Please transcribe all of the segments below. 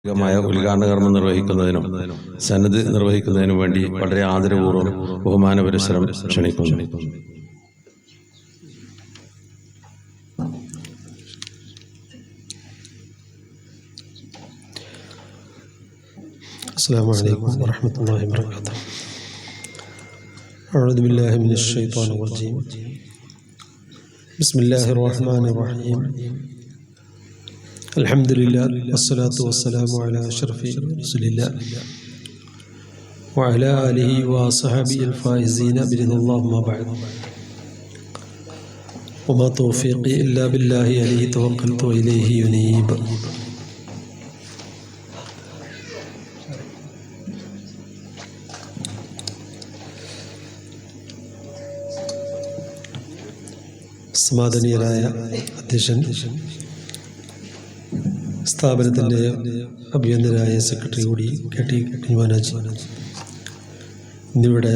ഉദ്ഘാടന കർമ്മം നിർവഹിക്കുന്നതിനും സന്നദ്ധ നിർവഹിക്കുന്നതിനും വേണ്ടി വളരെ ആദരപൂർവ്വം ബഹുമാനപുരസ്സരം ക്ഷണിക്കുന്നു. السلام عليكم ورحمة الله وبركاته. أعوذ بالله من الشيطان الرجيم. بسم الله الرحمن الرحيم. الحمد لله والصلاة والسلام على أشرف رسول الله وعلى آله وصحبه الفائزين برضا الله ما بعد. وما توفيقي إلا بالله عليه توكلت وإليه ينيب. സമാദനീയരായ അധ്യക്ഷൻ, സ്ഥാപനത്തിൻ്റെ അഭിയന്തരായ സെക്രട്ടറി കൂടി കെ.ടി. കുഞ്ഞുമാനാജി, ഇന്നിവിടെ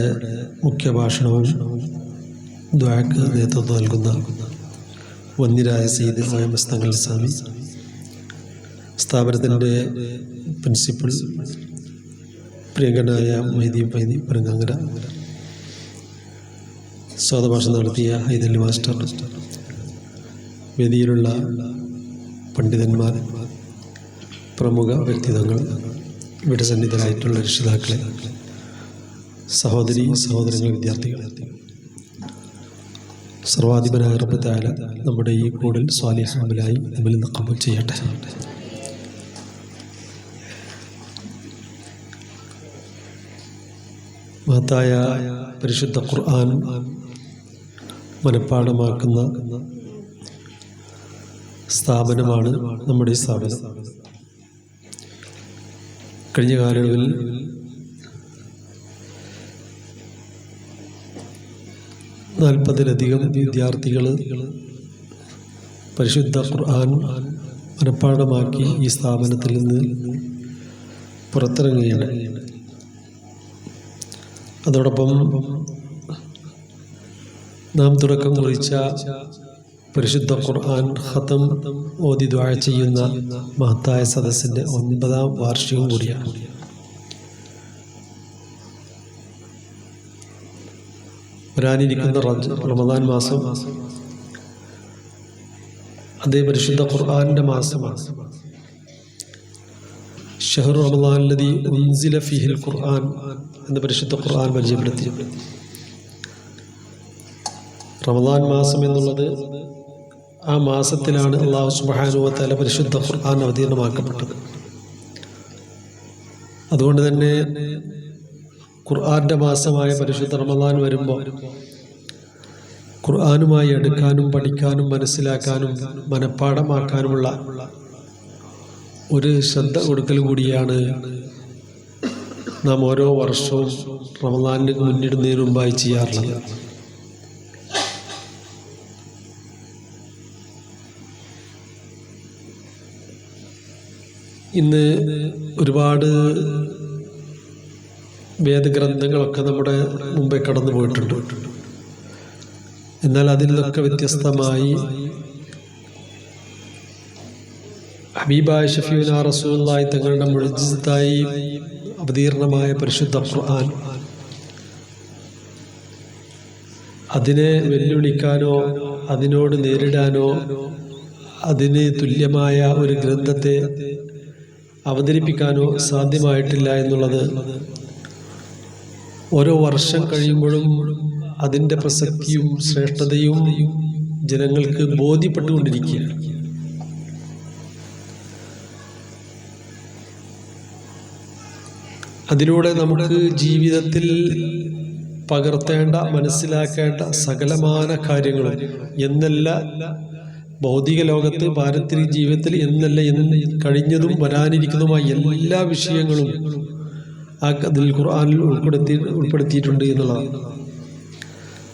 മുഖ്യഭാഷണവും ദുആക്ക് നേതൃത്വം നൽകുന്ന വന്യരായ സയ്യിദ് മുഹമ്മദ് തങ്ങൾ സ്വാമി, സ്ഥാപനത്തിൻ്റെ പ്രിൻസിപ്പൽ പ്രിയങ്കനായ മൊയ്തീൻ ഫൈദി പരങ്ങങ്ങര, സ്വാഗതഭാഷണം നടത്തിയ ഹൈദരലി മാസ്റ്റർ, വേദിയിലുള്ള പണ്ഡിതന്മാർ, പ്രമുഖ വ്യക്തിത്വങ്ങൾ, ഇവിടെ സന്നിധരായിട്ടുള്ള രക്ഷിതാക്കളെ, സഹോദരി സഹോദരങ്ങൾ, വിദ്യാർത്ഥികൾ, സർവാധിപനായ റബ്ബ് തആല നമ്മുടെ ഈ കൂടുതൽ സ്വാലിഹായി നമ്മിൽ നിന്ന് ഖബൂൽ ചെയ്യട്ടെ. മഹത്തായ പരിശുദ്ധ ഖുർആൻ മനഃപ്പാഠമാക്കുന്ന സ്ഥാപനമാണ് നമ്മുടെ ഈ സ്ഥാപനം. കഴിഞ്ഞ കാലങ്ങളിൽ നാൽപ്പതിലധികം വിദ്യാർത്ഥികൾ പരിശുദ്ധ ഖുർആൻ മനഃപ്പാഠമാക്കി ഈ സ്ഥാപനത്തിൽ നിന്ന് പുറത്തിറങ്ങുകയാണ്. അതോടൊപ്പം നാം തുടക്കം കുറിച്ച പരിശുദ്ധ ഖുർആൻ ഖതം ഓതി ദുആ ചെയ്യുന്ന മഹത്തായ സദസ്സിൻ്റെ 9ാം വാർഷികം കൂടിയാണ്. വരാനിരിക്കുന്ന റമദാൻ മാസം അതേ പരിശുദ്ധ ഖുർആന്റെ മാസമാണ്. ഷഹ്റു റമദാൻ ലദീ ഉൻസില ഫീഹിൽ ഖുർആൻ എന്ന പരിശുദ്ധ ഖുർആൻ പരിചയപ്പെടുത്തി. റമദാൻ മാസം എന്നുള്ളത് ആ മാസത്തിലാണ് അല്ലാഹു സുബ്ഹാനഹു വ തആല പരിശുദ്ധ ഖുർആൻ അവതീർണമാക്കപ്പെട്ടത്. അതുകൊണ്ട് തന്നെ ഖുർആന്റെ മാസമായ പരിശുദ്ധ റമദാൻ വരുമ്പോൾ ഖുർആനുമായി അടുക്കാനും പഠിക്കാനും മനസ്സിലാക്കാനും മനഃപ്പാഠമാക്കാനുമുള്ള ഒരു ശ്രദ്ധ കൊടുക്കൽ കൂടിയാണ് നാം ഓരോ വർഷവും റമദാനിന് മുന്നിടുന്നതിന് മുമ്പായി ചെയ്യാറുള്ളത്. ഇന്ന് ഒരുപാട് വേദഗ്രന്ഥങ്ങളൊക്കെ നമ്മുടെ മുമ്പേ കടന്നു പോയിട്ടുണ്ട്. എന്നാൽ അതിൽ നിന്നൊക്കെ വ്യത്യസ്തമായി ഹബീബായ ഷഫീഉനാ റസൂലുള്ളാഹി തങ്ങളുടെ മുഅ്ജിസത്തായി അവതീർണമായ പരിശുദ്ധ ഖുർആൻ, അതിനെ വെല്ലുവിളിക്കാനോ അതിനോട് നേരിടാനോ അതിന് തുല്യമായ ഒരു ഗ്രന്ഥത്തെ അവതരിപ്പിക്കാനോ സാധ്യമായിട്ടില്ല എന്നുള്ളത് ഓരോ വർഷം കഴിയുമ്പോഴും അതിൻ്റെ പ്രസക്തിയും ശ്രേഷ്ഠതയും ജനങ്ങൾക്ക് ബോധ്യപ്പെട്ടുകൊണ്ടിരിക്കുകയാണ്. അതിലൂടെ നമുക്ക് ജീവിതത്തിൽ പകർത്തേണ്ട മനസ്സിലാക്കേണ്ട സകലമാന കാര്യങ്ങളും എന്നല്ല ഭൗതിക ലോകത്ത് പാരത്രിക ജീവിതത്തിൽ എന്നല്ല കഴിഞ്ഞതും വരാനിരിക്കുന്നതുമായ എല്ലാ വിഷയങ്ങളും അതിൽ ഖുർആനിൽ ഉൾപ്പെടുത്തിയിട്ടുണ്ട് എന്നുള്ളതാണ്.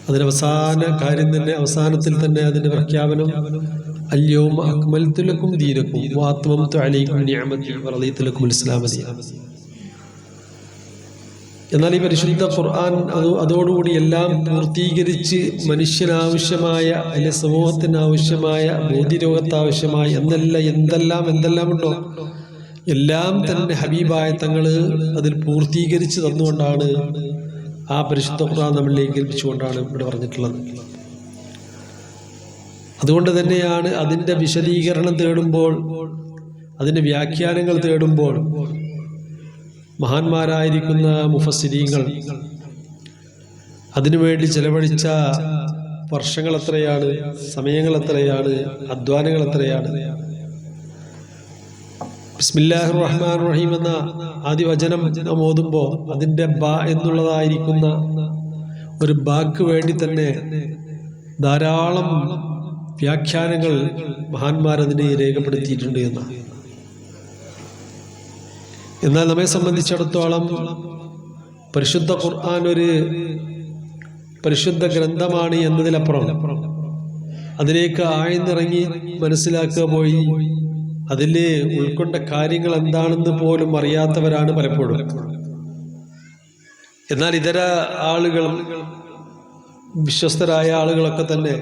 അതിനവസാന കാര്യം തന്നെ, അവസാനത്തിൽ തന്നെ അതിൻ്റെ പ്രഖ്യാപനം അൽയൗമ അക്മൽതു ലക്കും ദീനക്കും വഅത്മംതു അലൈക്കും നിഅമതി വറദീതു ലക്കുമുൽ ഇസ്ലാമ ദീനൻ. എന്നാൽ ഈ പരിശുദ്ധ ഖുർആൻ അതോടുകൂടി എല്ലാം പൂർത്തീകരിച്ച് മനുഷ്യനാവശ്യമായ അല്ലെ സമൂഹത്തിന് ആവശ്യമായ ബോധിരോഗത്താവശ്യമായ എന്തെല്ലാം ഉണ്ടോ എല്ലാം തന്നെ ഹബീബായ തങ്ങൾ അതിൽ പൂർത്തീകരിച്ച് തന്നുകൊണ്ടാണ് ആ പരിശുദ്ധ ഖുർആൻ നമ്മളിലേക്ക് ഏൽപ്പിച്ചുകൊണ്ടാണ് ഇവിടെ പറഞ്ഞിട്ടുള്ളത്. അതുകൊണ്ട് തന്നെയാണ് അതിൻ്റെ വിശദീകരണം തേടുമ്പോൾ, അതിൻ്റെ വ്യാഖ്യാനങ്ങൾ തേടുമ്പോൾ മഹാന്മാരായിരിക്കുന്ന മുഫസ്സിരീങ്ങൾ അതിനുവേണ്ടി ചെലവഴിച്ച വർഷങ്ങൾ എത്രയാണ്, സമയങ്ങൾ എത്രയാണ്, അധ്വാനങ്ങൾ എത്രയാണ്. ബിസ്മില്ലാഹിർ റഹ്മാനിർ റഹീം എന്ന ആദ്യ വചനം നാം ഓതുമ്പോൾ അതിൻ്റെ ബ എന്നുള്ളതായിരിക്കുന്ന ഒരു ബാക്ക് വേണ്ടി തന്നെ ധാരാളം വ്യാഖ്യാനങ്ങൾ മഹാന്മാരതിനെ രേഖപ്പെടുത്തിയിട്ടുണ്ട് എന്നാണ്. എന്നാൽ നമ്മെ സംബന്ധിച്ചിടത്തോളം പരിശുദ്ധ ഖുർആൻ ഒരു പരിശുദ്ധ ഗ്രന്ഥമാണ് എന്നതിലപ്പുറം അതിലേക്ക് ആഴ്ന്നിറങ്ങി മനസ്സിലാക്കുക പോയി അതിൽ ഉൾക്കൊണ്ട കാര്യങ്ങൾ എന്താണെന്ന് പോലും അറിയാത്തവരാണ് പലപ്പോഴും. എന്നാൽ ഇതര ആളുകൾ, വിശ്വസ്തരായ ആളുകളൊക്കെ തന്നെ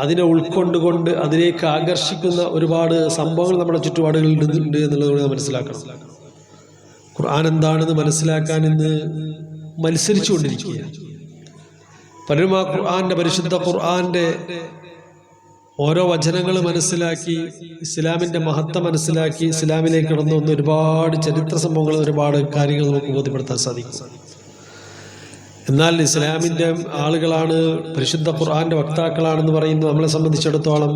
അതിനെ ഉൾക്കൊണ്ടുകൊണ്ട് അതിലേക്ക് ആകർഷിക്കുന്ന ഒരുപാട് സംഭവങ്ങൾ നമ്മുടെ ചുറ്റുപാടുകളിൽ ഉണ്ട് എന്നുള്ളത് നാം മനസ്സിലാക്കണം. ഖുർആൻ എന്താണെന്ന് മനസ്സിലാക്കാൻ ഇന്ന് മത്സരിച്ചുകൊണ്ടിരിക്കുകയാണ് പലരും. ആ ഖുർആന്റെ, പരിശുദ്ധ ഖുർആന്റെ ഓരോ വചനങ്ങൾ മനസ്സിലാക്കി ഇസ്ലാമിൻ്റെ മഹത്വം മനസ്സിലാക്കി ഇസ്ലാമിലേക്ക് കടന്നു വന്ന ഒരുപാട് ചരിത്ര സംഭവങ്ങൾ, ഒരുപാട് കാര്യങ്ങൾ നമുക്ക് ബോധ്യപ്പെടുത്താൻ സാധിക്കും. എന്നാൽ ഇസ്ലാമിൻ്റെ ആളുകളാണ്, പരിശുദ്ധ ഖുർആന്റെ വക്താക്കളാണെന്ന് പറയുന്നത് നമ്മളെ സംബന്ധിച്ചിടത്തോളം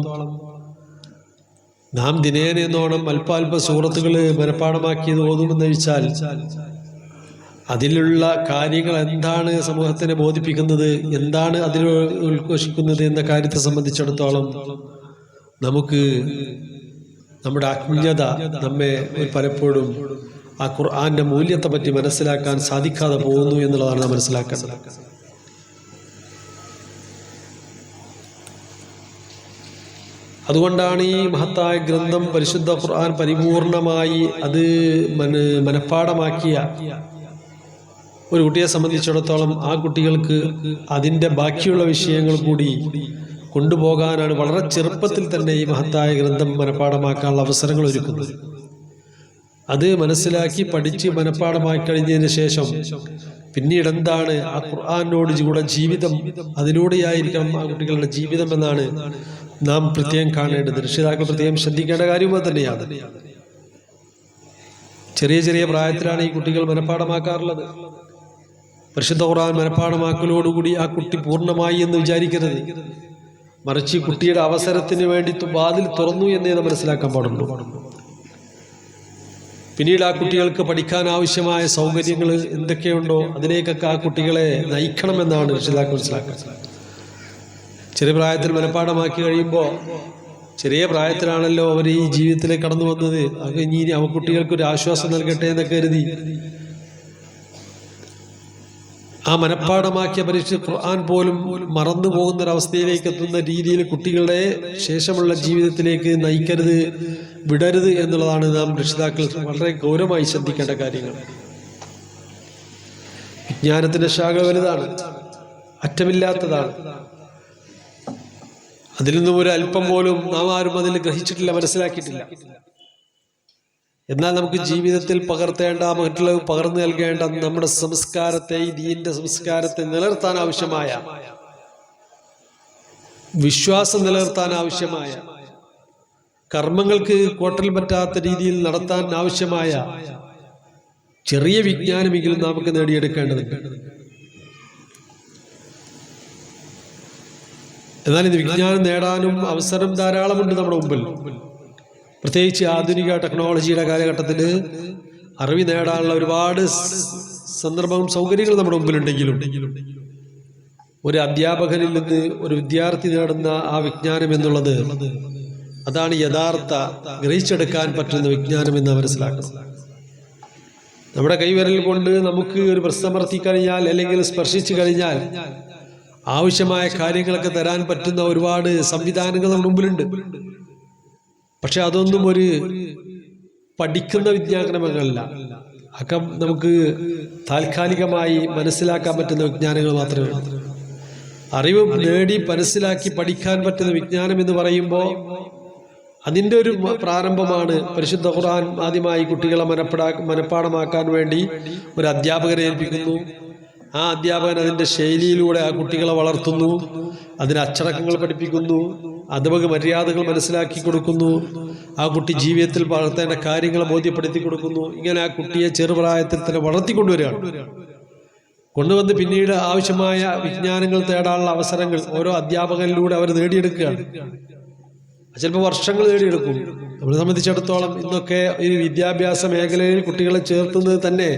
നാം ദിനേന എന്നോണം അല്പാൽപ സൂറത്തുകൾ മനഃപ്പാഠമാക്കിയത് ഓതുമെന്ന് വെച്ചാൽ അതിലുള്ള കാര്യങ്ങൾ എന്താണ് സമൂഹത്തിനെ ബോധിപ്പിക്കുന്നത്, എന്താണ് അതിൽ ഉദ്ഘോഷിക്കുന്നത് എന്ന കാര്യത്തെ സംബന്ധിച്ചിടത്തോളം നമുക്ക് നമ്മുടെ അജ്ഞത നമ്മെ പലപ്പോഴും ആ ഖുർആന്റെ മൂല്യത്തെ പറ്റി മനസ്സിലാക്കാൻ സാധിക്കാതെ പോകുന്നു എന്നുള്ളതാണ് നാം മനസ്സിലാക്കേണ്ടത്. അതുകൊണ്ടാണ് ഈ മഹത്തായ ഗ്രന്ഥം പരിശുദ്ധ ഖുർആൻ പരിപൂർണമായി അത് മനഃപ്പാഠമാക്കിയ ഒരു കുട്ടിയെ സംബന്ധിച്ചിടത്തോളം ആ കുട്ടികൾക്ക് അതിൻ്റെ ബാക്കിയുള്ള വിഷയങ്ങൾ കൂടി കൊണ്ടുപോകാനാണ് വളരെ ചെറുപ്പത്തിൽ തന്നെ ഈ മഹത്തായ ഗ്രന്ഥം മനഃപ്പാഠമാക്കാനുള്ള അവസരങ്ങൾ ഒരുക്കുന്നത്. അത് മനസ്സിലാക്കി പഠിച്ച് മനഃപ്പാഠമാക്കി കഴിഞ്ഞതിന് ശേഷം പിന്നീട് എന്താണ് ആ ഖുർആനോട് കൂടെ ജീവിതം, അതിലൂടെയായിരിക്കണം ആ കുട്ടികളുടെ ജീവിതം എന്നാണ് നാം പ്രത്യേകം കാണേണ്ടത്. രക്ഷിതാക്കൾ പ്രത്യേകം ശ്രദ്ധിക്കേണ്ട കാര്യവും തന്നെയാണ്. ചെറിയ ചെറിയ പ്രായത്തിലാണ് ഈ കുട്ടികൾ മനഃപ്പാഠമാക്കാറുള്ളത്. പരിശുദ്ധ ഖുർആൻ മനഃപ്പാഠമാക്കലോടുകൂടി ആ കുട്ടി പൂർണ്ണമായി എന്ന് വിചാരിക്കരുത്. മറിച്ച് കുട്ടിയുടെ അവസരത്തിന് വേണ്ടി വാതിൽ തുറന്നു എന്നേ നാം മനസ്സിലാക്കാൻ പാടുള്ളൂ. പിന്നീട് ആ കുട്ടികൾക്ക് പഠിക്കാൻ ആവശ്യമായ സൗകര്യങ്ങൾ എന്തൊക്കെയുണ്ടോ അതിലേക്കൊക്കെ ആ കുട്ടികളെ നയിക്കണമെന്നാണ് രക്ഷിതാക്കൾ മനസ്സിലാക്കുന്നത്. ചെറിയ പ്രായത്തിൽ മനഃപ്പാഠമാക്കി കഴിയുമ്പോൾ, ചെറിയ പ്രായത്തിലാണല്ലോ അവർ ഈ ജീവിതത്തിലേക്ക് കടന്നു വന്നത്, അത് ഇനി അവ കുട്ടികൾക്കൊരു ആശ്വാസം നൽകട്ടെ എന്നൊക്കെ കരുതി ആ മനഃപ്പാഠമാക്കിയ പരിശുദ്ധ ഖുർആൻ പോലും മറന്നു പോകുന്നൊരവസ്ഥയിലേക്ക് എത്തുന്ന രീതിയിൽ കുട്ടികളുടെ ശേഷമുള്ള ജീവിതത്തിലേക്ക് നയിക്കരുത്, വിടരുത് എന്നുള്ളതാണ് നാം രക്ഷിതാക്കൾ വളരെ ഗൗരവമായി ശ്രദ്ധിക്കേണ്ട കാര്യങ്ങൾ. വിജ്ഞാനത്തിന്റെ ശാഖ വലുതാണ്, അറ്റമില്ലാത്തതാണ്. അതിൽ നിന്നും ഒരു അല്പം പോലും നാം ആരും അതിൽ ഗ്രഹിച്ചിട്ടില്ല, മനസ്സിലാക്കിയിട്ടില്ല. എന്നാൽ നമുക്ക് ജീവിതത്തിൽ പകർത്തേണ്ട, മറ്റുള്ളവർ പകർന്നു നൽകേണ്ട നമ്മുടെ സംസ്കാരത്തെ, ഈ ദീനിന്റെ സംസ്കാരത്തെ നിലനിർത്താൻ ആവശ്യമായ, വിശ്വാസം നിലനിർത്താൻ ആവശ്യമായ, കർമ്മങ്ങൾക്ക് കോട്ടൽ പറ്റാത്ത രീതിയിൽ നടത്താൻ ആവശ്യമായ ചെറിയ വിജ്ഞാനമെങ്കിലും നമുക്ക് നേടിയെടുക്കേണ്ടതുണ്ട്. എന്നാൽ ഇത് വിജ്ഞാനം നേടാനും അവസരം ധാരാളമുണ്ട് നമ്മുടെ മുമ്പിൽ. പ്രത്യേകിച്ച് ആധുനിക ടെക്നോളജിയുടെ കാലഘട്ടത്തിൽ അറിവ് നേടാനുള്ള ഒരുപാട് സന്ദർഭവും സൗകര്യങ്ങളും നമ്മുടെ മുമ്പിലുണ്ടെങ്കിലും ഒരു അധ്യാപകനിൽ നിന്ന് ഒരു വിദ്യാർത്ഥി നേടുന്ന ആ വിജ്ഞാനം എന്നുള്ളത് അതാണ് യഥാർത്ഥ ഗ്രഹിച്ചെടുക്കാൻ പറ്റുന്ന വിജ്ഞാനം എന്ന് മനസ്സിലാക്കണം. നമ്മുടെ കൈവിരൽ കൊണ്ട് നമുക്ക് ഒരു പ്രശ്നമർത്തി കഴിഞ്ഞാൽ അല്ലെങ്കിൽ സ്പർശിച്ചു കഴിഞ്ഞാൽ ആവശ്യമായ കാര്യങ്ങളൊക്കെ തരാൻ പറ്റുന്ന ഒരുപാട് സംവിധാനങ്ങൾ നമ്മുടെ മുമ്പിലുണ്ട്. പക്ഷെ അതൊന്നും ഒരു പഠിക്കുന്ന വിജ്ഞാനങ്ങളല്ല, ഒക്കെ നമുക്ക് താൽക്കാലികമായി മനസ്സിലാക്കാൻ പറ്റുന്ന വിജ്ഞാനങ്ങൾ മാത്രമേ ഉള്ളൂ. അറിവ് നേടി മനസ്സിലാക്കി പഠിക്കാൻ പറ്റുന്ന വിജ്ഞാനം എന്ന് പറയുമ്പോൾ അതിൻ്റെ ഒരു പ്രാരംഭമാണ് പരിശുദ്ധ ഖുർആൻ ആദ്യമായി കുട്ടികളെ മനഃപ്പാടമാക്കാൻ വേണ്ടി ഒരു അധ്യാപകരെ ഏൽപ്പിക്കുന്നു. ആ അധ്യാപകൻ അതിൻ്റെ ശൈലിയിലൂടെ ആ കുട്ടികളെ വളർത്തുന്നു, അതിന് അച്ചടക്കങ്ങൾ പഠിപ്പിക്കുന്നു, അദബ് മര്യാദകൾ മനസ്സിലാക്കി കൊടുക്കുന്നു, ആ കുട്ടി ജീവിതത്തിൽ വളർത്തേണ്ട കാര്യങ്ങൾ ബോധ്യപ്പെടുത്തി കൊടുക്കുന്നു. ഇങ്ങനെ ആ കുട്ടിയെ ചെറുപ്രായത്തിൽ തന്നെ വളർത്തിക്കൊണ്ടുവരികയാണ്. കൊണ്ടുവന്ന് പിന്നീട് ആവശ്യമായ വിജ്ഞാനങ്ങൾ തേടാനുള്ള അവസരങ്ങൾ ഓരോ അധ്യാപകരിലൂടെ അവർ നേടിയെടുക്കുകയാണ്. ചിലപ്പോൾ വർഷങ്ങൾ നേടിയെടുക്കും. നമ്മളെ സംബന്ധിച്ചിടത്തോളം ഇന്നൊക്കെ ഈ വിദ്യാഭ്യാസ മേഖലയിൽ കുട്ടികളെ ചേർത്തുന്നത് തന്നെ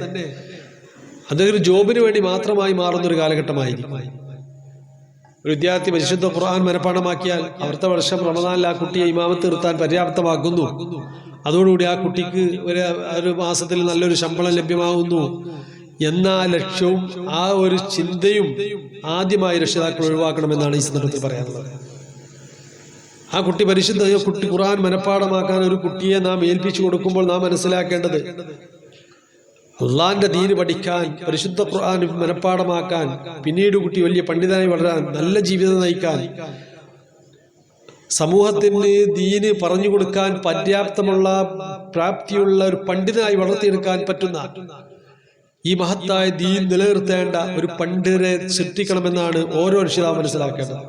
അതൊരു ജോബിന് വേണ്ടി മാത്രമായി മാറുന്നൊരു കാലഘട്ടമായിരിക്കും. ഒരു വിദ്യാർത്ഥി പരിശുദ്ധ ഖുർആൻ മനഃപ്പാഠമാക്കിയാൽ അടുത്ത വർഷം റമദാനിൽ ആ കുട്ടിയെ ഇമാമത്ത് നിർത്താൻ പര്യാപ്തമാക്കുന്നു. അതോടുകൂടി ആ കുട്ടിക്ക് ഒരു മാസത്തിൽ നല്ലൊരു ശമ്പളം ലഭ്യമാകുന്നു എന്ന ലക്ഷ്യവും ആ ഒരു ചിന്തയും ആദ്യമായി രക്ഷിതാക്കൾ ഒഴിവാക്കണമെന്നാണ് ഈ സന്ദർഭത്തിൽ പറയാനുള്ളത്. ആ കുട്ടി കുട്ടി ഖുർആൻ മനഃപ്പാഠമാക്കാൻ ഒരു കുട്ടിയെ നാം ഏൽപ്പിച്ചു കൊടുക്കുമ്പോൾ നാം മനസ്സിലാക്കേണ്ടത് അള്ളാന്റെ ദീന് പഠിക്കാൻ, പരിശുദ്ധ ഖുർആൻ മനഃപ്പാഠമാക്കാൻ, പിന്നീട് കുട്ടി വലിയ പണ്ഡിതനായി വളരാൻ, നല്ല ജീവിതം നയിക്കാൻ, സമൂഹത്തിന് ദീന് പറഞ്ഞു കൊടുക്കാൻ പര്യാപ്തമുള്ള പ്രാപ്തിയുള്ള ഒരു പണ്ഡിതനായി വളർത്തിയെടുക്കാൻ പറ്റുന്ന ഈ മഹത്തായ ദീൻ നിലനിർത്തേണ്ട ഒരു പണ്ഡിതരെ സൃഷ്ടിക്കണമെന്നാണ് ഓരോ രക്ഷിതാവും മനസ്സിലാക്കേണ്ടത്.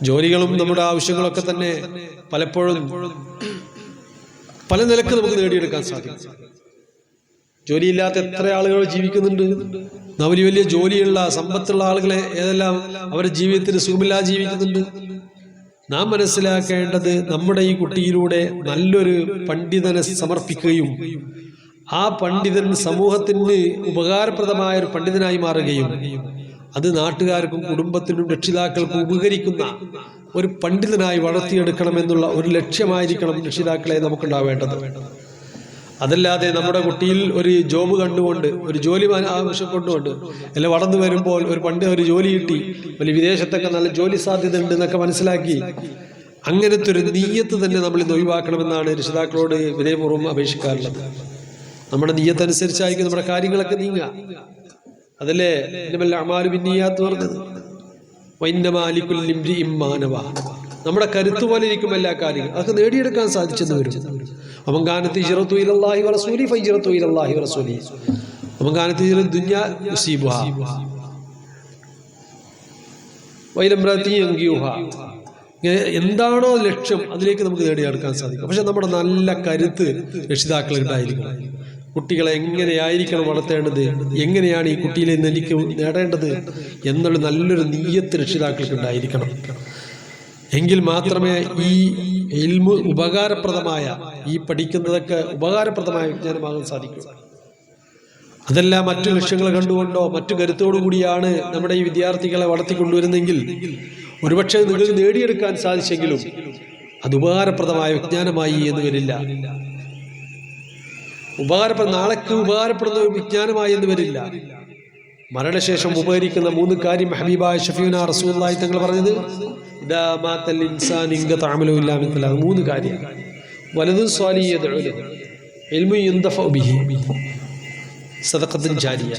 ജോലികളും നമ്മുടെ ആവശ്യങ്ങളൊക്കെ തന്നെ പലപ്പോഴും പല നിലക്ക് നമുക്ക് നേടിയെടുക്കാൻ സാധിക്കും. ജോലിയില്ലാത്ത എത്ര ആളുകൾ ജീവിക്കുന്നുണ്ട്. വലിയ വലിയ ജോലിയുള്ള സമ്പത്തുള്ള ആളുകളെ ഏതെല്ലാം അവരുടെ ജീവിതത്തിന് സുഖമില്ലാതെ ജീവിക്കുന്നുണ്ട്. നാം മനസ്സിലാക്കേണ്ടത് നമ്മുടെ ഈ കുട്ടിയിലൂടെ നല്ലൊരു പണ്ഡിതനെ സമർപ്പിക്കുകയും ആ പണ്ഡിതൻ സമൂഹത്തിന് ഉപകാരപ്രദമായ ഒരു പണ്ഡിതനായി മാറുകയും അത് നാട്ടുകാർക്കും കുടുംബത്തിനും രക്ഷിതാക്കൾക്കും ഉപകരിക്കുന്ന ഒരു പണ്ഡിതനായി വളർത്തിയെടുക്കണമെന്നുള്ള ഒരു ലക്ഷ്യമായിരിക്കണം രക്ഷിതാക്കളെ നമുക്കുണ്ടാവേണ്ടത്. അതല്ലാതെ നമ്മുടെ കുട്ടിയിൽ ഒരു ജോബ് കണ്ടുകൊണ്ട്, ഒരു ജോലി ആവശ്യപ്പെട്ടുകൊണ്ട് അല്ലെ വളർന്നു വരുമ്പോൾ ഒരു ജോലി കിട്ടി, വലിയ വിദേശത്തൊക്കെ നല്ല ജോലി സാധ്യത ഉണ്ട് എന്നൊക്കെ മനസ്സിലാക്കി അങ്ങനത്തെ ഒരു നീയത്ത് തന്നെ നമ്മൾ ഇന്ന് ഒഴിവാക്കണമെന്നാണ് രക്ഷിതാക്കളോട് വിനയപൂർവ്വം അപേക്ഷിക്കാറുള്ളത്. നമ്മുടെ നീയത്ത് അനുസരിച്ചായിരിക്കും നമ്മുടെ കാര്യങ്ങളൊക്കെ നീങ്ങുക. അതല്ലേ അമാലു ബിന്നിയാത്ത് പറഞ്ഞത്. നമ്മുടെ കരുത്ത് പോലെ ഇരിക്കും എല്ലാ കാര്യങ്ങളും. അതൊക്കെ നേടിയെടുക്കാൻ സാധിച്ചെന്ന് വരും. അമങ്കാനത്ത് ഹിജ്റത്തു ഇലല്ലാഹി വറസൂലി ഫഹിജ്റത്തു ഇലല്ലാഹി വറസൂലി. അമങ്കാനത്ത് ഹിജ്റത്തു ദുനിയ യുസീബുഹാ വഇലംറഅതി യൻകിയുഹാ. എന്താണോ ലക്ഷ്യം അതിലേക്ക് നമുക്ക് നേടിയെടുക്കാൻ സാധിക്കും. പക്ഷെ നമ്മുടെ നല്ല കരുത്ത് രക്ഷിതാക്കൾ ഉണ്ടായിരിക്കണം. കുട്ടികളെ എങ്ങനെയായിരിക്കണം വളർത്തേണ്ടത്, എങ്ങനെയാണ് ഈ കുട്ടിയിൽ നിന്ന് എനിക്ക് നേടേണ്ടത് എന്നുള്ള നല്ലൊരു നീയത്ത് രക്ഷിതാക്കൾക്ക് ഉണ്ടായിരിക്കണം. എങ്കിൽ മാത്രമേ ഈ ഇൽമു ഉപകാരപ്രദമായ, ഈ പഠിക്കുന്നതൊക്കെ ഉപകാരപ്രദമായ വിജ്ഞാനമാകാൻ സാധിക്കൂ. അതെല്ലാം മറ്റു ലക്ഷ്യങ്ങൾ കണ്ടുകൊണ്ടോ മറ്റു കരുത്തോടു കൂടിയാണ് നമ്മുടെ ഈ വിദ്യാർത്ഥികളെ വളർത്തിക്കൊണ്ടുവരുന്നെങ്കിൽ ഒരുപക്ഷെ നിങ്ങൾക്ക് നേടിയെടുക്കാൻ സാധിച്ചെങ്കിലും അത് ഉപകാരപ്രദമായ വിജ്ഞാനമായി എന്ന് വരില്ല. നാളേക്ക് ഉപകാരപ്പെടുന്ന വിജ്ഞാനമായി എന്ന് വരില്ല. മരണശേഷം ഉപകരിക്കുന്ന 3 കാര്യം ഹബീബായ ഷഫീന റസൂലുള്ളാഹി തങ്ങൾ പറഞ്ഞത്, ഇദാ മാതൽ ഇൻസാൻ ഇൻഖതഅ ഇല്ലാ മിൻ 3 കാര്യം. വലദുൻ സ്വാലിഹ് യദ്ഉ ലഹു, ഇൽമു യുൻതഫഉ ബിഹി, സദഖത്തുൻ ജാരിയ.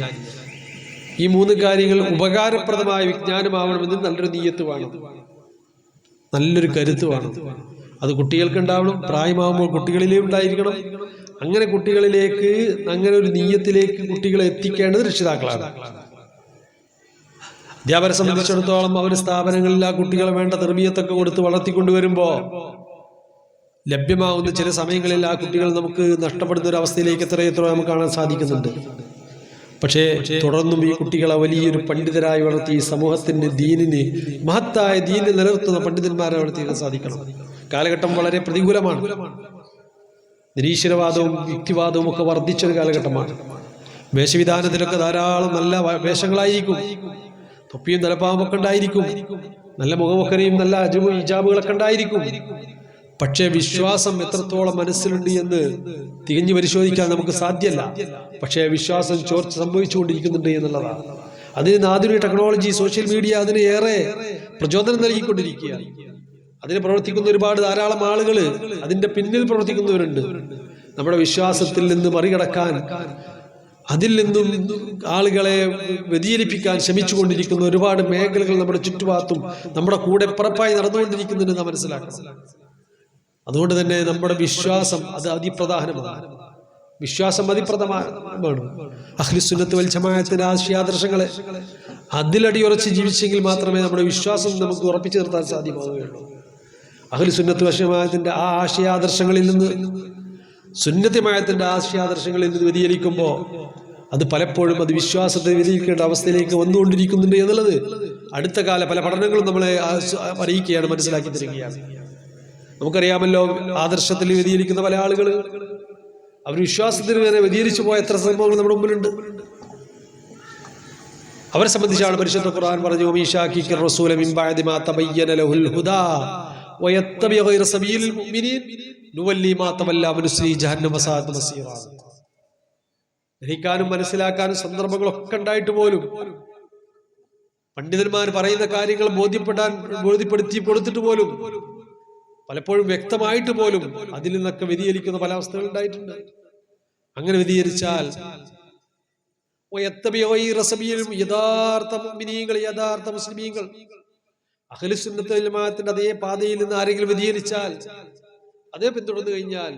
ഈ 3 കാര്യങ്ങൾ ഉപകാരപ്രദമായ വിജ്ഞാനമാവണമെന്ന് നല്ലൊരു നീയത്ത് വേണം, നല്ലൊരു കരുത്ത് വേണം. അത് കുട്ടികൾക്ക് ഉണ്ടാവണം. പ്രായമാകുമ്പോൾ കുട്ടികളിലേ ഉണ്ടായിരിക്കണം. അങ്ങനെ കുട്ടികളിലേക്ക്, അങ്ങനെ ഒരു നീയത്തിലേക്ക് കുട്ടികളെ എത്തിക്കേണ്ടത് രക്ഷിതാക്കളാണ്. അധ്യാപകരെ സംബന്ധിച്ചിടത്തോളം അവർ സ്ഥാപനങ്ങളിൽ ആ കുട്ടികളെ വേണ്ട തർബിയത്തൊക്കെ കൊടുത്ത് വളർത്തിക്കൊണ്ടുവരുമ്പോൾ ലഭ്യമാവുന്ന ചില സമയങ്ങളിൽ ആ കുട്ടികൾ നമുക്ക് നഷ്ടപ്പെടുന്ന ഒരു അവസ്ഥയിലേക്ക് എത്രയെത്ര നമുക്ക് കാണാൻ സാധിക്കുന്നുണ്ട്. പക്ഷേ തുടർന്നും ഈ കുട്ടികളെ വലിയൊരു പണ്ഡിതരായി വളർത്തി സമൂഹത്തിന്, ദീനിന്, മഹത്തായ ദീനിനെ നിലനിർത്തുന്ന പണ്ഡിതന്മാരെ വളർത്തിക്കാൻ സാധിക്കണം. കാലഘട്ടം വളരെ പ്രതികൂലമാണ്. നിരീശ്വരവാദവും യുക്തിവാദവും ഒക്കെ വർദ്ധിച്ചൊരു കാലഘട്ടമാണ്. വേഷവിധാനത്തിലൊക്കെ ധാരാളം നല്ല വേഷങ്ങളായിരിക്കും, തൊപ്പിയും തലപ്പാമ്പൊക്കെ ഉണ്ടായിരിക്കും, നല്ല മുഖമൊക്കനെയും നല്ല ഹിജാബുകളൊക്കെ ഉണ്ടായിരിക്കും. പക്ഷേ വിശ്വാസം എത്രത്തോളം മനസ്സിലുണ്ട് എന്ന് തികഞ്ഞു പരിശോധിക്കാൻ നമുക്ക് സാധ്യമല്ല. പക്ഷേ വിശ്വാസം ചോർച്ച സംഭവിച്ചുകൊണ്ടിരിക്കുന്നുണ്ട് എന്നുള്ളതാണ്. അതിന് ആധുനിക ടെക്നോളജി, സോഷ്യൽ മീഡിയ അതിന് ഏറെ പ്രചോദനം നൽകിക്കൊണ്ടിരിക്കുകയാണ്. അതിന് പ്രവർത്തിക്കുന്ന ധാരാളം ആളുകൾ, അതിന്റെ പിന്നിൽ പ്രവർത്തിക്കുന്നവരുണ്ട്. നമ്മുടെ വിശ്വാസത്തിൽ നിന്ന് മറികടക്കാൻ, അതിൽ നിന്നും ആളുകളെ വ്യതിചലിപ്പിക്കാൻ ശ്രമിച്ചുകൊണ്ടിരിക്കുന്ന ഒരുപാട് മേഖലകൾ നമ്മുടെ ചുറ്റുപാടത്തും നമ്മുടെ കൂടെ പിറപ്പായി നടന്നുകൊണ്ടിരിക്കുന്നുണ്ടെന്ന് മനസ്സിലാക്കണം. അതുകൊണ്ട് തന്നെ നമ്മുടെ വിശ്വാസം അത് അതിപ്രധാനമാണ്. വിശ്വാസം അതിപ്രധാനമാണ്. അഹ്ലുസുന്നത്ത് വൽ ജമാഅത്തിന്റെ ആശയാദർശങ്ങളെ അതിലടിയുറച്ച് ജീവിച്ചെങ്കിൽ മാത്രമേ നമ്മുടെ വിശ്വാസം നമുക്ക് ഉറപ്പിച്ചു നിർത്താൻ സാധ്യമാവുകയുള്ളൂ. അഹ്ലുസുന്നത്ത് വൽ ജമാഅത്തിന്റെ ആ ആശയാദർശങ്ങളിൽ നിന്ന് സുന്നത്ത് ജമാഅത്തിന്റെ ആശയാദർശങ്ങളിൽ നിന്ന് വ്യതിചലിക്കുമ്പോൾ അത് പലപ്പോഴും അത് വിശ്വാസത്തെ വ്യതിചലിക്കേണ്ട അവസ്ഥയിലേക്ക് വന്നുകൊണ്ടിരിക്കുന്നുണ്ട് എന്നുള്ളത് അടുത്ത കാല പല പഠനങ്ങളും നമ്മളെ അറിയിക്കുകയാണ്, മനസ്സിലാക്കി തരികയാണ്. നമുക്കറിയാമല്ലോ, ആദർശത്തിൽ വ്യതിചലിക്കുന്ന പല ആളുകൾ അവർ വിശ്വാസത്തിന് വരെ വ്യതിചലിച്ചു പോയ എത്ര സംഭവങ്ങൾ നമ്മുടെ മുമ്പിലുണ്ട്. അവരെ സംബന്ധിച്ചാണ് പരിശുദ്ധ ഖുർആൻ പറഞ്ഞു, വമീശാക്കിക്കർ റസൂല മിൻ ബഅദി മാ തബയ്യന ലഹുൽ ഹുദാ വയത്തബി ഗൈറ സബീലിൽ മുഅ്മിനീൻ നുവല്ലി മാ തവല്ല വനുസ്ലി ജഹന്നമ വസാഅത് മസീറാ. ഗ്രഹിക്കാനും മനസ്സിലാക്കാനും സന്ദർഭങ്ങളൊക്കെ ഉണ്ടായിട്ട് പോലും പണ്ഡിതന്മാർ പറയുന്ന കാര്യങ്ങൾ ബോധ്യപ്പെടുത്തി കൊടുത്തിട്ട് പോലും പലപ്പോഴും വ്യക്തമായിട്ട് പോലും അതിൽ നിന്നൊക്കെ വ്യതിചലിക്കുന്ന പല അവസ്ഥകൾ ഉണ്ടായിട്ടുണ്ട്. അങ്ങനെ വ്യതിചലിച്ചാൽ യഥാർത്ഥ മുഅ്മിനീങ്ങൾ, യഥാർത്ഥ മുസ്ലിമീങ്ങൾ, അഹ്ലുസുന്നത്ത് വൽ ജമാഅത്തിന്റെ അതേ പാതയിൽ നിന്ന് ആരെങ്കിലും വ്യതിചലിച്ചാൽ, അതേ പിന്തുടർന്നു കഴിഞ്ഞാൽ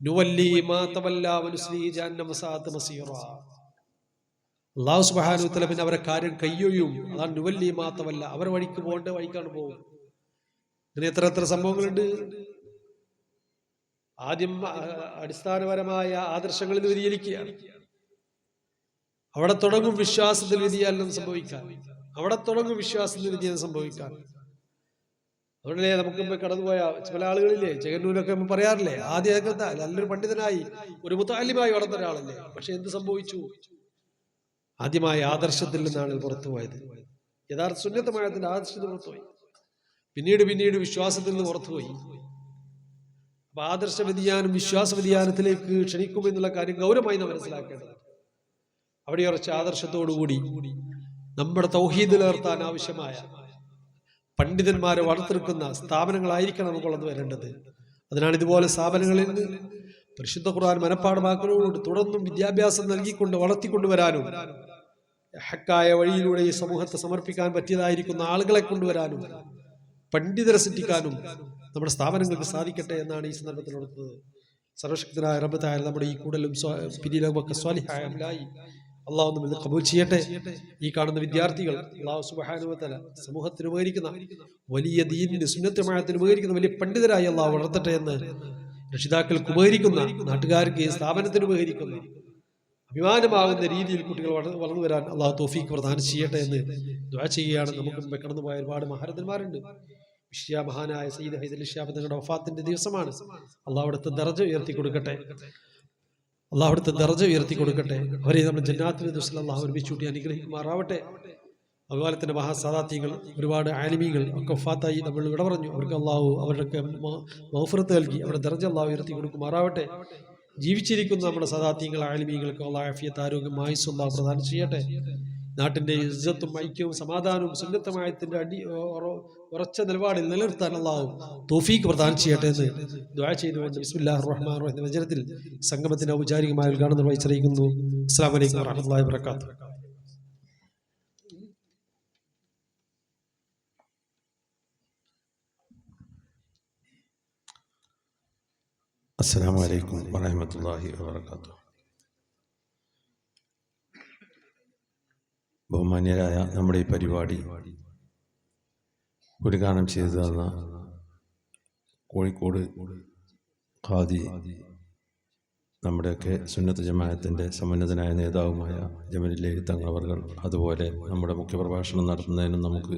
നുവല്ലി മാ തവല്ല വനുസ്ലി ജഹന്നമ വസാഅത് മസീറാ. അല്ലാഹു സുബ്ഹാനഹു വ തആല പിന്നെ അവരെ കാര്യം കയ്യൊഴിയും. അതാണ് നുവല്ലി മാ തവല്ല. അവരെ വഴിക്ക് പോകേണ്ട വഴിക്കാണ് പോകും. അങ്ങനെ എത്ര സംഭവങ്ങളുണ്ട്. ആദ്യം അടിസ്ഥാനപരമായ ആദർശങ്ങളിൽ വ്യതിചലിക്കുകയാണ്. അവിടെ തുടങ്ങും വിശ്വാസത്തിൽ വ്യതിയാനം സംഭവിക്കാൻ. അതുകൊണ്ടല്ലേ നമുക്ക് കടന്നുപോയ ചില ആളുകളില്ലേ, ചെങ്ങന്നൂരൊക്കെ പറയാറില്ലേ, ആദ്യമൊക്കെ നല്ലൊരു പണ്ഡിതനായി ഒരു മുതഅല്ലിമായി വളർന്ന ഒരാളല്ലേ, പക്ഷെ എന്ത് സംഭവിച്ചു? ആദ്യമായ ആദർശത്തിൽ നിന്നാണ് പുറത്തുപോയത്. യഥാർത്ഥ സുന്നത്തമായതിന്റെ ആദർശത്തിൽ പുറത്തുപോയി. പിന്നീട് വിശ്വാസത്തിൽ നിന്ന് പുറത്തുപോയി. അപ്പൊ ആദർശ വ്യതിയാനം വിശ്വാസ വ്യതിയാനത്തിലേക്ക് ക്ഷണിക്കുമെന്നുള്ള കാര്യം ഗൗരവമായി നാം മനസ്സിലാക്കേണ്ടത്. അവിടെ ഉറച്ച ആദർശത്തോടുകൂടി നമ്മുടെ തൗഹീദ് നിലനിർത്താൻ ആവശ്യമായ പണ്ഡിതന്മാരെ വളർത്തിയെടുക്കുന്ന സ്ഥാപനങ്ങളായിരിക്കണം നമുക്ക് വളർന്നു വരേണ്ടത്. അതിനാണ് ഇതുപോലെ സ്ഥാപനങ്ങളിൽ നിന്ന് പരിശുദ്ധ ഖുർആൻ മനഃപ്പാഠമാക്കുന്നതോട് തുടർന്നും വിദ്യാഭ്യാസം നൽകിക്കൊണ്ട് വളർത്തിക്കൊണ്ടുവരാനും ഹക്കായ വഴിയിലൂടെ ഈ സമൂഹത്തെ സമർപ്പിക്കാൻ പറ്റിയതായിരിക്കുന്ന ആളുകളെ കൊണ്ടുവരാനും പണ്ഡിതരെ സൃഷ്ടിക്കാനും നമ്മുടെ സ്ഥാപനങ്ങൾക്ക് സാധിക്കട്ടെ എന്നാണ് ഈ സന്ദർഭത്തിൽ നടത്തുന്നത്. സർവശക്തനായ റബ്ബ് തആല നമ്മുടെ ഈ കൂടലും പിന്നീടൊക്കെ സ്വാലിഹായ അമലായി അള്ളാഹു നമ്മിൽ ഖബൂൽ ചെയ്യട്ടെ. ഈ കാണുന്ന വിദ്യാർത്ഥികൾ അള്ളാഹു സുബ്ഹാനഹു വ തആല സമൂഹത്തിന് ഉപകരിക്കുന്ന വലിയ ദീനിന് സുന്നത്ത് ജമാഅത്തിന് ഉപകരിക്കുന്ന വലിയ പണ്ഡിതരായി അള്ളാഹു വളർത്തട്ടെ എന്ന് രക്ഷിതാക്കൾക്ക് ഉപകരിക്കുന്ന, നാട്ടുകാർക്ക് ഈ സ്ഥാപനത്തിന് ഉപകരിക്കുന്ന അഭിമാനമാകുന്ന രീതിയിൽ കുട്ടികൾ വളർന്നു വരാൻ അള്ളാഹു തൗഫീഖ് പ്രദാനം ചെയ്യട്ടെ എന്ന് ദുആ ചെയ്യുകയാണ്. നമുക്ക് മുമ്പേ കടന്നുപോയ ഒരുപാട് മഹാരഥന്മാരുണ്ട്. മഹാനായ സയ്യിദ് ഹൈദർ ശിഹാബ് തങ്ങളുടെ വഫാത്തിന്റെ ദിവസമാണ്. അള്ളാഹു അവിടുത്തെ ദർജ ഉയർത്തി കൊടുക്കട്ടെ. അവരെ നമ്മൾ ജന്നാത്തുൽ ഫിർദൗസിൽ അള്ളാഹു ഒരുമിച്ച് കൂട്ടി അനുഗ്രഹിക്കുമാറാവട്ടെ. അതുപോലെ തന്നെ മഹാസാദാത്യങ്ങൾ, ഒരുപാട് ആലിമീങ്ങൾ ഒക്കെ വഫാത്തായി നമ്മൾ വിട പറഞ്ഞു. അവർക്ക് അള്ളാഹു അവരുടെ മഗ്ഫിറത്ത് നൽകി അവരുടെ ദർജ അള്ളാഹു ഉയർത്തി കൊടുക്കുമാറാവട്ടെ. ജീവിച്ചിരിക്കുന്ന നമ്മുടെ സാദാത്യങ്ങൾ, ആലിമീങ്ങൾക്ക് അള്ളാഹു ആഫിയത്ത്, ആരോഗ്യം, ആയുസ്സും അള്ളാഹു പ്രദാനം ചെയ്യട്ടെ. നാട്ടിന്റെ ഇസ്സത്തും ഐക്യവും സമാധാനവും സുന്നത്തമായത്തിന്റെ ഉറച്ച നിലപാടിൽ നിലനിർത്താൻ അള്ളാഹു തൗഫീഖ് പ്രദാനം ചെയ്യട്ടെ എന്ന് ദുആ ചെയ്തുകൊണ്ട് ബിസ്മില്ലാഹിർ റഹ്മാനിർ റഹീം വചനത്തിൽ സംഗമത്തിന് ഔപചാരികമായ ഉദ്ഘാടനം നിർവഹിച്ചിരിക്കുന്നു. അസ്സലാമു അലൈക്കും വറഹ്മത്തുള്ളാഹി വബറകാതുഹു. അസ്സലാമു അലൈക്കും വറഹ്മത്തുള്ളാഹി വബറകാതുഹു. ബഹുമാന്യരായ നമ്മുടെ ഈ പരിപാടി ഉദ്ഘാടനം ചെയ്തു തന്ന കോഴിക്കോട് ഖാദി, നമ്മുടെയൊക്കെ സുന്നത്ത് ജമാഅത്തിൻ്റെ സമുന്നതനായ നേതാവുമായ ജമലുല്ലൈലി തങ്ങൾ അവർകൾ, അതുപോലെ നമ്മുടെ മുഖ്യപ്രഭാഷണം നടത്തുന്നതിനും നമുക്ക്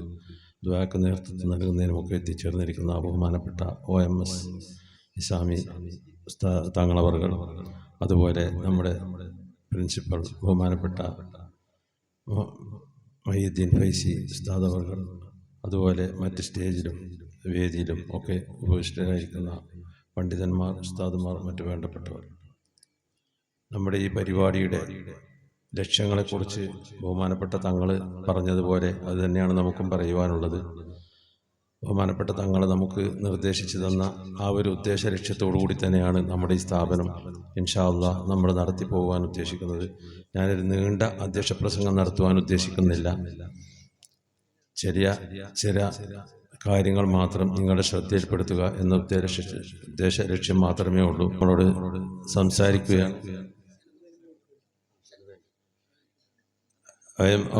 ദുആക്ക് നേതൃത്വം നൽകുന്നതിനുമൊക്കെ എത്തിച്ചേർന്നിരിക്കുന്ന ബഹുമാനപ്പെട്ട OMS ഇസാമി തങ്ങളവർകൾ, അതുപോലെ നമ്മുടെ പ്രിൻസിപ്പൽ ബഹുമാനപ്പെട്ട മൊഹീദ്ദീൻ ഫൈസി ഉസ്താദ് അവർകൾ, അതുപോലെ മറ്റ് സ്റ്റേജിലും വേദിയിലും ഒക്കെ ഉപവിഷ്ടരായിരിക്കുന്ന പണ്ഡിതന്മാർ, ഉസ്താദുമാർ, മറ്റു വേണ്ടപ്പെട്ടവർ, നമ്മുടെ ഈ പരിപാടിയുടെ ലക്ഷ്യങ്ങളെക്കുറിച്ച് ബഹുമാനപ്പെട്ട തങ്ങൾ പറഞ്ഞതുപോലെ അത് തന്നെയാണ് നമുക്കും പറയുവാനുള്ളത്. ബഹുമാനപ്പെട്ട തങ്ങൾ നമുക്ക് നിർദ്ദേശിച്ചു തന്ന ആ ഒരു ഉദ്ദേശ ലക്ഷ്യത്തോടു കൂടി തന്നെയാണ് നമ്മുടെ ഈ സ്ഥാപനം ഇൻഷാ അല്ലാഹ് നമ്മൾ നടത്തി പോകാൻ ഉദ്ദേശിക്കുന്നത്. ഞാനൊരു നീണ്ട അധ്യക്ഷ പ്രസംഗം നടത്തുവാൻ ഉദ്ദേശിക്കുന്നില്ല. ചില കാര്യങ്ങൾ മാത്രം നിങ്ങളുടെ ശ്രദ്ധയിൽപ്പെടുത്തുക എന്ന ഉദ്ദേശ ലക്ഷ്യം മാത്രമേ ഉള്ളൂ. നമ്മളോട് സംസാരിക്കുകയാണ്.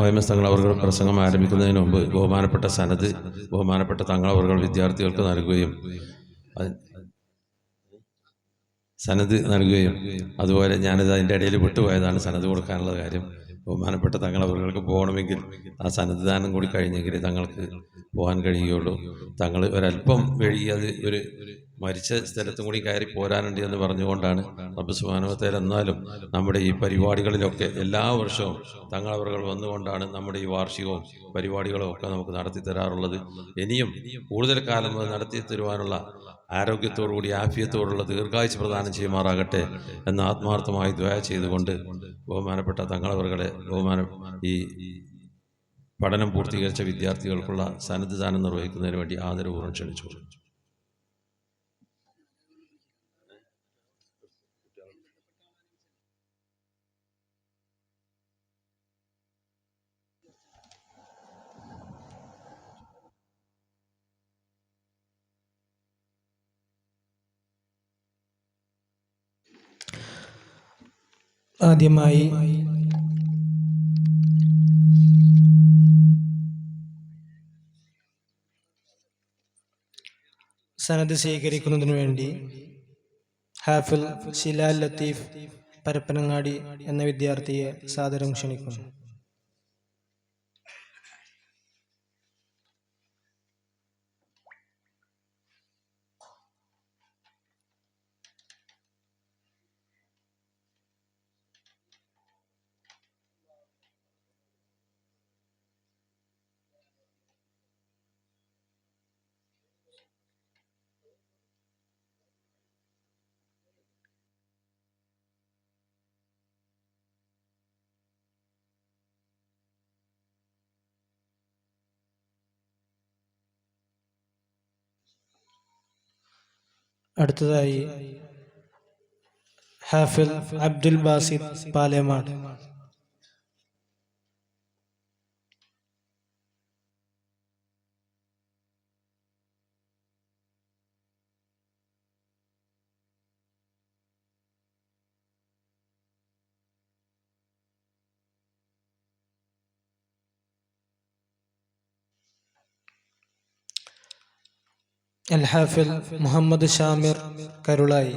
OMS തങ്ങൾ അവർ പ്രസംഗം ആരംഭിക്കുന്നതിന് മുമ്പ് ബഹുമാനപ്പെട്ട സനത് ബഹുമാനപ്പെട്ട തങ്ങൾ അവർ വിദ്യാർത്ഥികൾക്ക് നൽകുകയും സനത് നൽകുകയും അതുപോലെ ഞാനിത് അതിൻ്റെ ഇടയിൽ വിട്ടുപോയതാണ് സനത് കൊടുക്കാനുള്ള കാര്യം. ബഹുമാനപ്പെട്ട തങ്ങൾ അവർക്ക് പോകണമെങ്കിൽ ആ സനത് ദാനം കൂടി കഴിഞ്ഞെങ്കിൽ തങ്ങൾക്ക് പോകാൻ കഴിയുകയുള്ളൂ. തങ്ങൾ ഒരല്പം വൈകിയത് ഒരു മരിച്ച സ്ഥലത്തും കൂടി കയറി പോരാനുണ്ട് എന്ന് പറഞ്ഞുകൊണ്ടാണ്. റബ്ബ് സുബ്ഹാനഹു വ തആല എന്നാലും നമ്മുടെ ഈ പരിപാടികളിലൊക്കെ എല്ലാ വർഷവും തങ്ങൾ അവർ വന്നുകൊണ്ടാണ് നമ്മുടെ ഈ വാർഷികവും പരിപാടികളും ഒക്കെ നമുക്ക് നടത്തി തരാറുള്ളത്. ഇനിയും കൂടുതൽ കാലം അത് നടത്തി തരുവാനുള്ള ആരോഗ്യത്തോടുകൂടി ആഫിയത്തോടുള്ള ദീർഘായുസ്സ് പ്രദാനം ചെയ്യുമാറാകട്ടെ എന്ന് ആത്മാർത്ഥമായി ദുആ ചെയ്തുകൊണ്ട് ബഹുമാനപ്പെട്ട തങ്ങളവറുകളെ ഈ പഠനം പൂർത്തീകരിച്ച വിദ്യാർത്ഥികൾക്കുള്ള സനത് ദാനം നിർവഹിക്കുന്നതിന് വേണ്ടി ആദരപൂർവ്വം ക്ഷണിച്ചു. ആദ്യമായി സനത് സ്വീകരിക്കുന്നതിനു വേണ്ടി ഹാഫിൽ ഷിലാൽ ലത്തീഫ് പരപ്പനങ്ങാടി എന്ന വിദ്യാർത്ഥിയെ സാദരം ക്ഷണിക്കുന്നു. അടുത്തതായി ഹാഫിൽ അബ്ദുൽ ബാസിദ് പാലേമാട്. അൽ ഹാഫിൽ മുഹമ്മദ് ഷാമിർ കരുളായി.